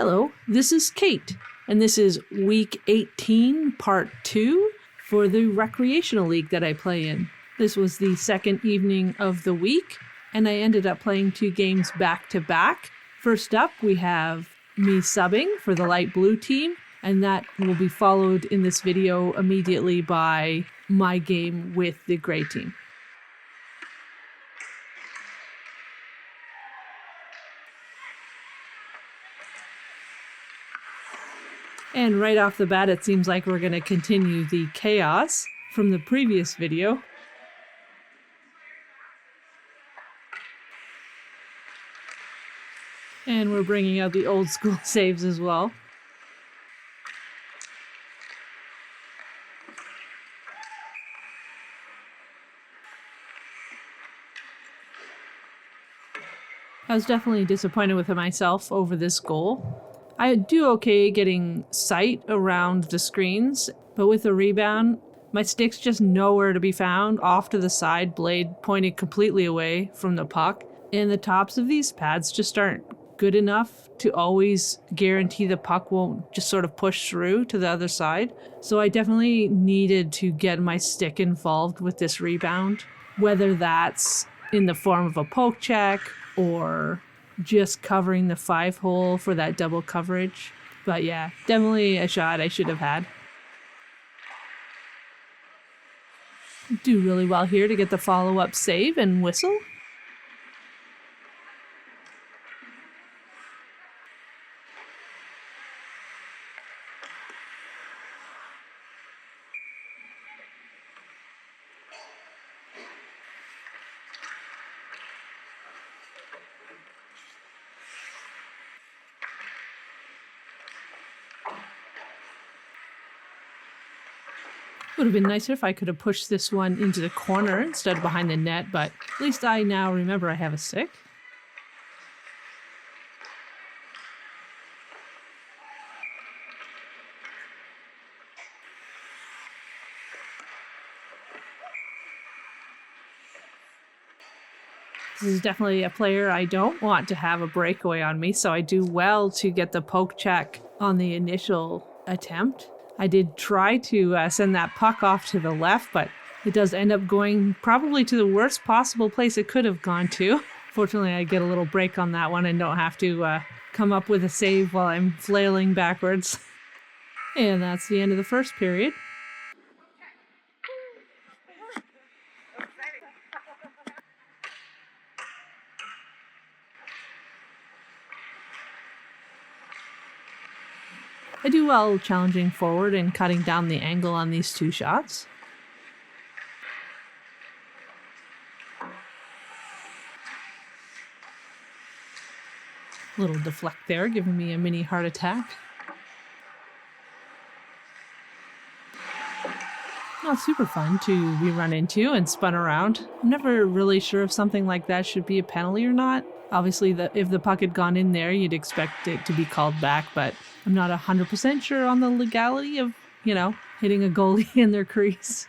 Hello, this is Kate, and this is week 18, part 2 for the recreational league that I play in. This was the second evening of the week, and I ended up playing 2 games back to back. First up, we have me subbing for the light blue team, and that will be followed in this video immediately by my game with the gray team. And right off the bat, it seems like we're going to continue the chaos from the previous video. And we're bringing out the old school saves as well. I was definitely disappointed with myself over this goal. I do okay getting sight around the screens, but with the rebound, my stick's just nowhere to be found, off to the side, blade pointed completely away from the puck. And the tops of these pads just aren't good enough to always guarantee the puck won't just sort of push through to the other side. So I definitely needed to get my stick involved with this rebound, whether that's in the form of a poke check or just covering the 5-hole for that double coverage. But yeah, definitely a shot I should have had. Do really well here to get the follow-up save and whistle. Would have been nicer if I could have pushed this one into the corner instead of behind the net, but at least I now remember I have a stick. This is definitely a player I don't want to have a breakaway on me, so I do well to get the poke check on the initial attempt. I did try to send that puck off to the left, but it does end up going probably to the worst possible place it could have gone to. Fortunately, I get a little break on that one and don't have to come up with a save while I'm flailing backwards. And that's the end of the first period. I do well challenging forward and cutting down the angle on these 2 shots. Little deflect there, giving me a mini heart attack. Not super fun to be run into and spun around. I'm never really sure if something like that should be a penalty or not. Obviously, if the puck had gone in there, you'd expect it to be called back, but I'm not 100% sure on the legality of, hitting a goalie in their crease.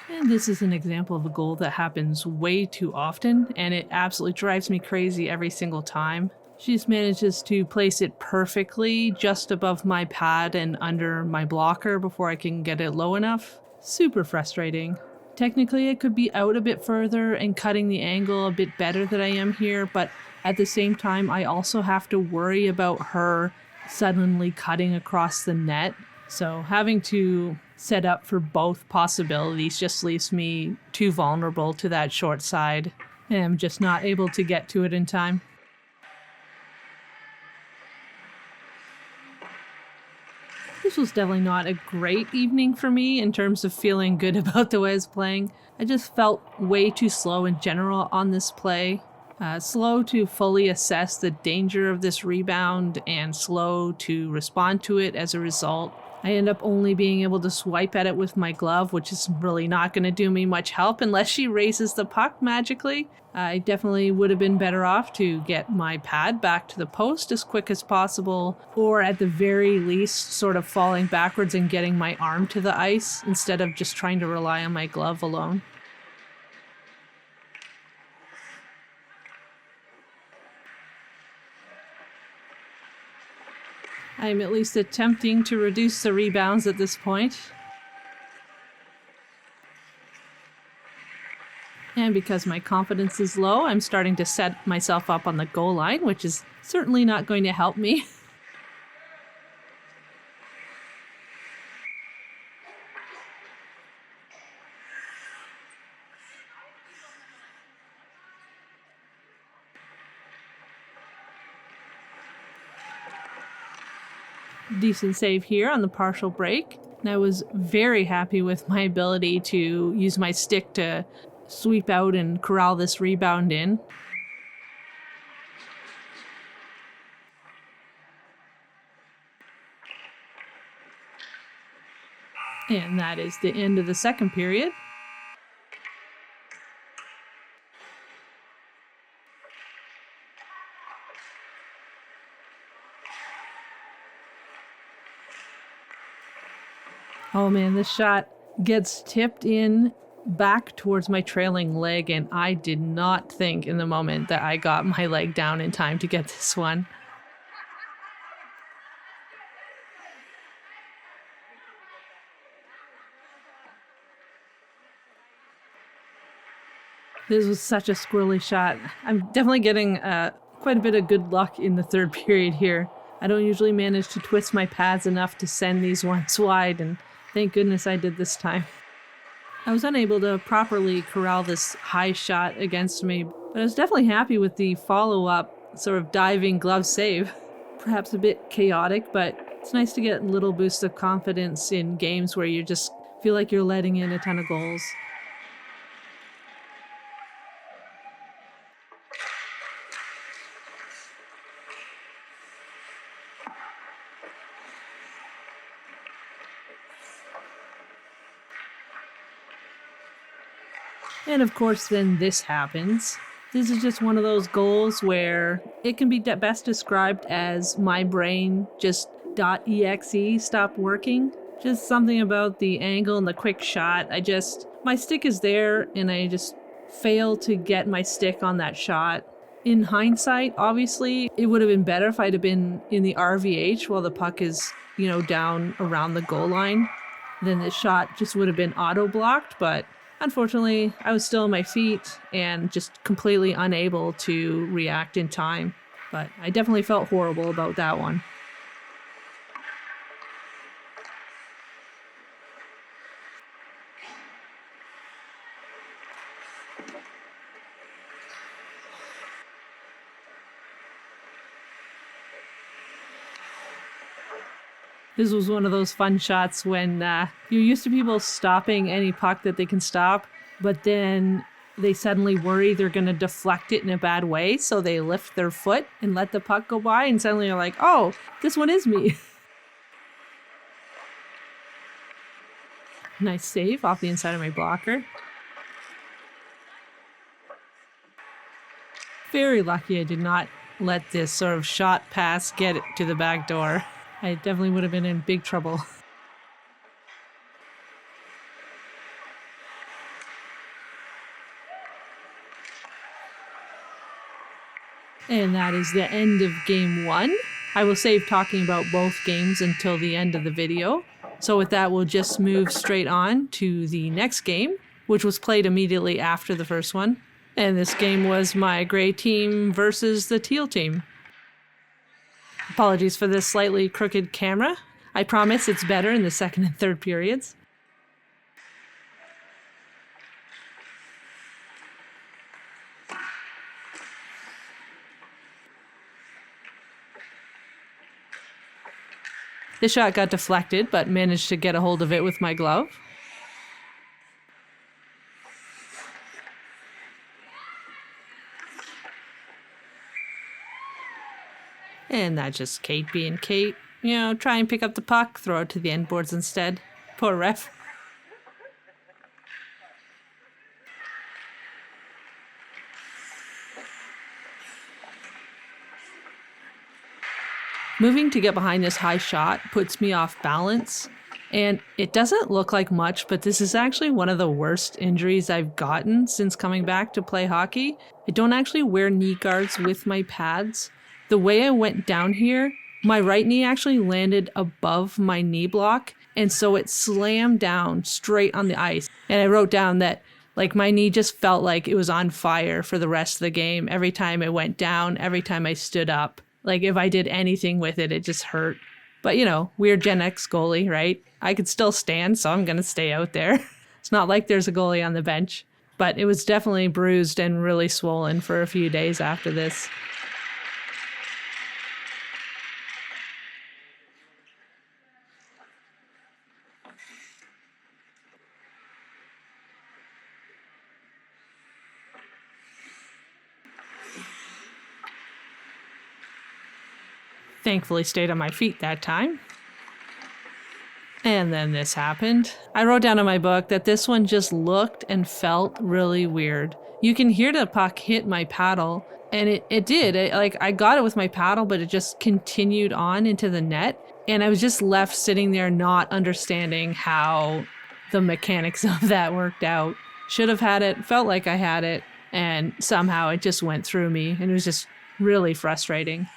And this is an example of a goal that happens way too often, and it absolutely drives me crazy every single time. She just manages to place it perfectly just above my pad and under my blocker before I can get it low enough. Super frustrating. Technically, I could be out a bit further and cutting the angle a bit better than I am here, but at the same time, I also have to worry about her suddenly cutting across the net. So having to set up for both possibilities just leaves me too vulnerable to that short side, and I'm just not able to get to it in time. This was definitely not a great evening for me in terms of feeling good about the way I was playing. I just felt way too slow in general on this play. Slow to fully assess the danger of this rebound and slow to respond to it as a result. I end up only being able to swipe at it with my glove, which is really not going to do me much help unless she raises the puck magically. I definitely would have been better off to get my pad back to the post as quick as possible, or at the very least sort of falling backwards and getting my arm to the ice instead of just trying to rely on my glove alone. I'm at least attempting to reduce the rebounds at this point. And because my confidence is low, I'm starting to set myself up on the goal line, which is certainly not going to help me. Decent save here on the partial break. And I was very happy with my ability to use my stick to sweep out and corral this rebound in. And that is the end of the second period. Oh man, this shot gets tipped in back towards my trailing leg, and I did not think in the moment that I got my leg down in time to get this one. This was such a squirrely shot. I'm definitely getting quite a bit of good luck in the third period here. I don't usually manage to twist my pads enough to send these ones wide, and thank goodness I did this time. I was unable to properly corral this high shot against me, but I was definitely happy with the follow-up sort of diving glove save. Perhaps a bit chaotic, but it's nice to get a little boost of confidence in games where you just feel like you're letting in a ton of goals. And of course, then this happens. This is just one of those goals where it can be best described as my brain just .exe stopped working. Just something about the angle and the quick shot. My stick is there and I just fail to get my stick on that shot. In hindsight, obviously, it would have been better if I'd have been in the RVH while the puck is, down around the goal line. Then the shot just would have been auto-blocked, but unfortunately, I was still on my feet and just completely unable to react in time. But I definitely felt horrible about that one. This was one of those fun shots when you're used to people stopping any puck that they can stop, but then they suddenly worry they're going to deflect it in a bad way, so they lift their foot and let the puck go by, and suddenly you're like, oh, this one is me. Nice save off the inside of my blocker. Very lucky I did not let this sort of shot pass get it to the back door. I definitely would have been in big trouble. And that is the end of game one. I will save talking about both games until the end of the video. So with that, we'll just move straight on to the next game, which was played immediately after the first one. And this game was my gray team versus the teal team. Apologies for this slightly crooked camera. I promise it's better in the second and third periods. The shot got deflected, but managed to get a hold of it with my glove. And that's just Kate being Kate. Try and pick up the puck, throw it to the end boards instead. Poor ref. Moving to get behind this high shot puts me off balance. And it doesn't look like much, but this is actually one of the worst injuries I've gotten since coming back to play hockey. I don't actually wear knee guards with my pads. The way I went down here My right knee actually landed above my knee block, and so it slammed down straight on the ice. And I wrote down that like my knee just felt like it was on fire for the rest of the game. Every time it went down, every time I stood up, like if I did anything with it, it just hurt. But you know, weird Gen X goalie, right? I could still stand, so I'm going to stay out there. It's not like there's a goalie on the bench. But it was definitely bruised and really swollen for a few days after this. Thankfully stayed on my feet that time. And then this happened. I wrote down in my book that this one just looked and felt really weird. You can hear the puck hit my paddle, and it did. I got it with my paddle, but it just continued on into the net. And I was just left sitting there not understanding how the mechanics of that worked out. Should have had it, felt like I had it, and somehow it just went through me, and it was just really frustrating.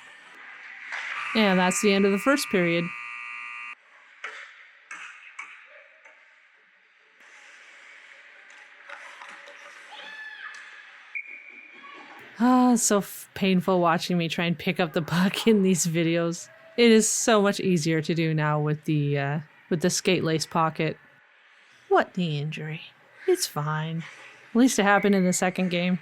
And that's the end of the first period. It's so painful watching me try and pick up the puck in these videos. It is so much easier to do now with the skate lace pocket. What knee injury? It's fine. At least it happened in the second game.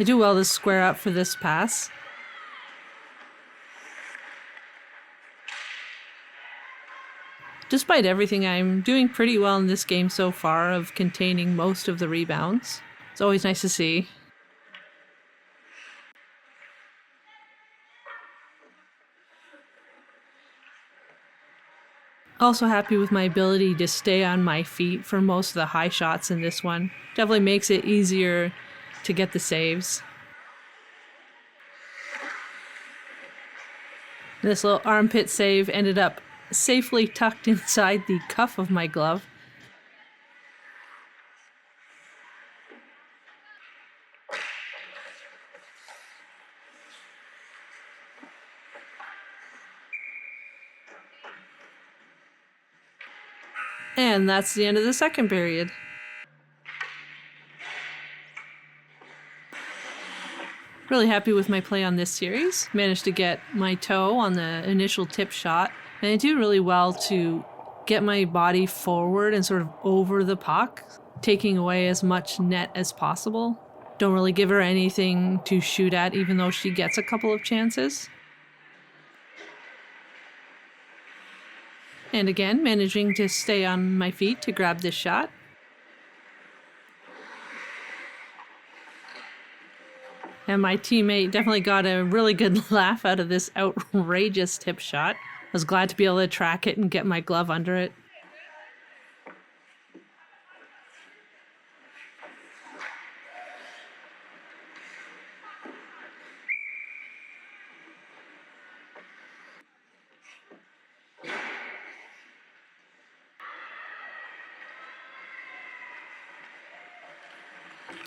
I do well to square up for this pass. Despite everything, I'm doing pretty well in this game so far of containing most of the rebounds. It's always nice to see. Also happy with my ability to stay on my feet for most of the high shots in this one. Definitely makes it easier to get the saves. This little armpit save ended up safely tucked inside the cuff of my glove. And that's the end of the second period. Really happy with my play on this series. Managed to get my toe on the initial tip shot. And I do really well to get my body forward and sort of over the puck, taking away as much net as possible. Don't really give her anything to shoot at, even though she gets a couple of chances. And again, managing to stay on my feet to grab this shot. And my teammate definitely got a really good laugh out of this outrageous tip shot. I was glad to be able to track it and get my glove under it.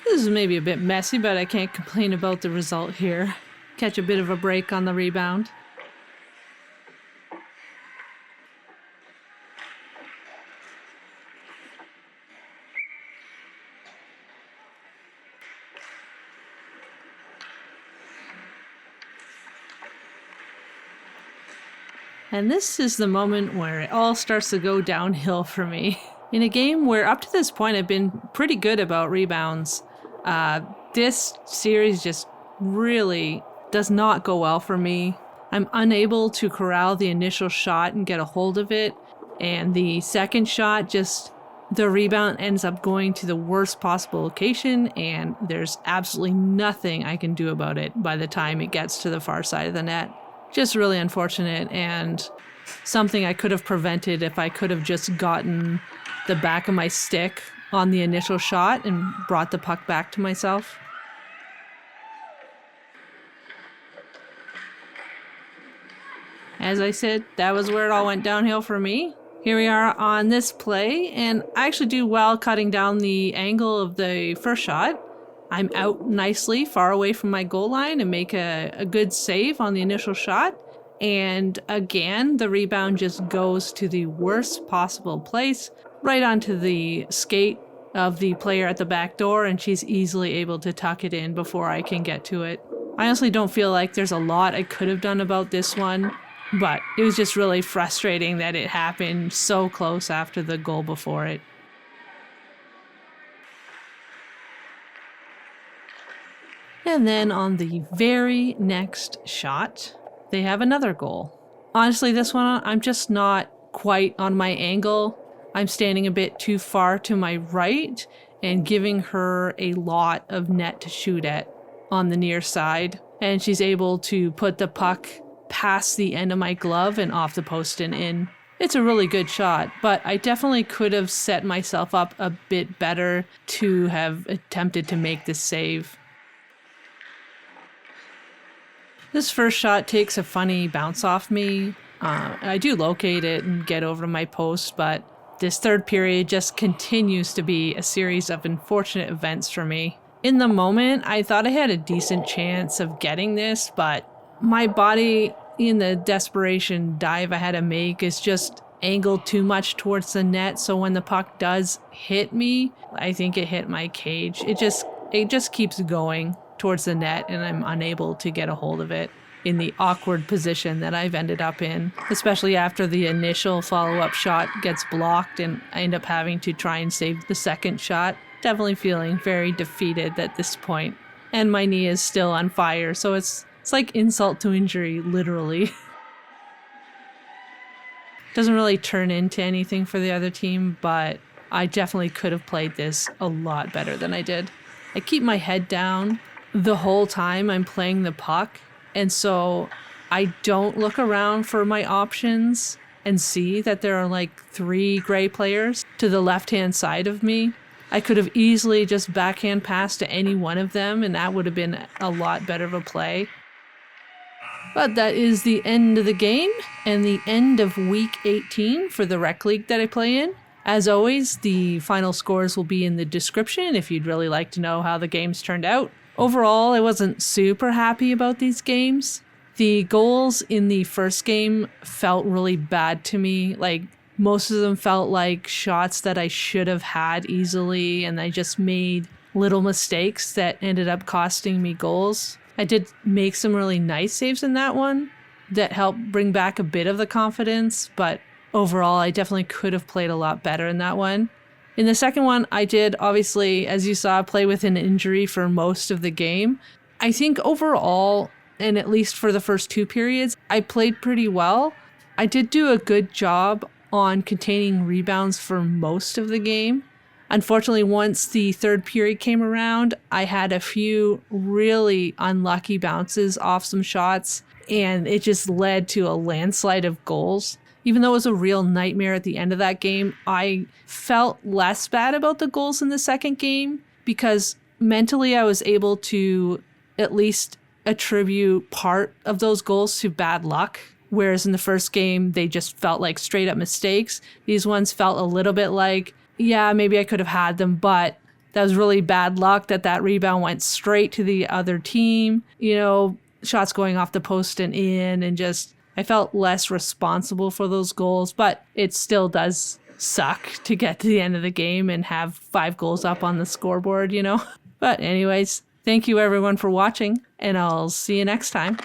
This is maybe a bit messy, but I can't complain about the result here. Catch a bit of a break on the rebound. And this is the moment where it all starts to go downhill for me. In a game where up to this point I've been pretty good about rebounds, this series just really does not go well for me. I'm unable to corral the initial shot and get a hold of it. And the second shot, the rebound ends up going to the worst possible location, and there's absolutely nothing I can do about it by the time it gets to the far side of the net. Just really unfortunate, and something I could have prevented if I could have just gotten the back of my stick on the initial shot and brought the puck back to myself. As I said, that was where it all went downhill for me. Here we are on this play, and I actually do well cutting down the angle of the first shot. I'm out nicely, far away from my goal line, and make a good save on the initial shot. And again, the rebound just goes to the worst possible place, right onto the skate of the player at the back door, and she's easily able to tuck it in before I can get to it. I honestly don't feel like there's a lot I could have done about this one, but it was just really frustrating that it happened so close after the goal before it. And then on the very next shot, they have another goal. Honestly, this one, I'm just not quite on my angle. I'm standing a bit too far to my right and giving her a lot of net to shoot at on the near side. And she's able to put the puck past the end of my glove and off the post and in. It's a really good shot, but I definitely could have set myself up a bit better to have attempted to make this save. This first shot takes a funny bounce off me. I do locate it and get over to my post, but this third period just continues to be a series of unfortunate events for me. In the moment, I thought I had a decent chance of getting this, but my body, in the desperation dive I had to make, is just angled too much towards the net, so when the puck does hit me, I think it hit my cage. It just keeps going towards the net, and I'm unable to get a hold of it in the awkward position that I've ended up in, especially after the initial follow-up shot gets blocked and I end up having to try and save the second shot. Definitely feeling very defeated at this point. And my knee is still on fire, so it's like insult to injury, literally. Doesn't really turn into anything for the other team, but I definitely could have played this a lot better than I did. I keep my head down the whole time I'm playing the puck, and so I don't look around for my options and see that there are like 3 gray players to the left-hand side of me. I could have easily just backhand passed to any one of them, and that would have been a lot better of a play. But that is the end of the game and the end of week 18 for the rec league that I play in. As always, the final scores will be in the description if you'd really like to know how the games turned out. Overall, I wasn't super happy about these games. The goals in the first game felt really bad to me. Like, most of them felt like shots that I should have had easily, and I just made little mistakes that ended up costing me goals. I did make some really nice saves in that one that helped bring back a bit of the confidence, but overall, I definitely could have played a lot better in that one. In the second one, I did, obviously, as you saw, play with an injury for most of the game. I think overall, and at least for the first 2 periods, I played pretty well. I did do a good job on containing rebounds for most of the game. Unfortunately, once the third period came around, I had a few really unlucky bounces off some shots, and it just led to a landslide of goals. Even though it was a real nightmare at the end of that game, I felt less bad about the goals in the second game because mentally I was able to at least attribute part of those goals to bad luck. Whereas in the first game, they just felt like straight up mistakes. These ones felt a little bit like, yeah, maybe I could have had them, but that was really bad luck that rebound went straight to the other team. You know, shots going off the post and in, and just I felt less responsible for those goals, but it still does suck to get to the end of the game and have 5 goals up on the scoreboard, you know? But anyways, thank you everyone for watching, and I'll see you next time.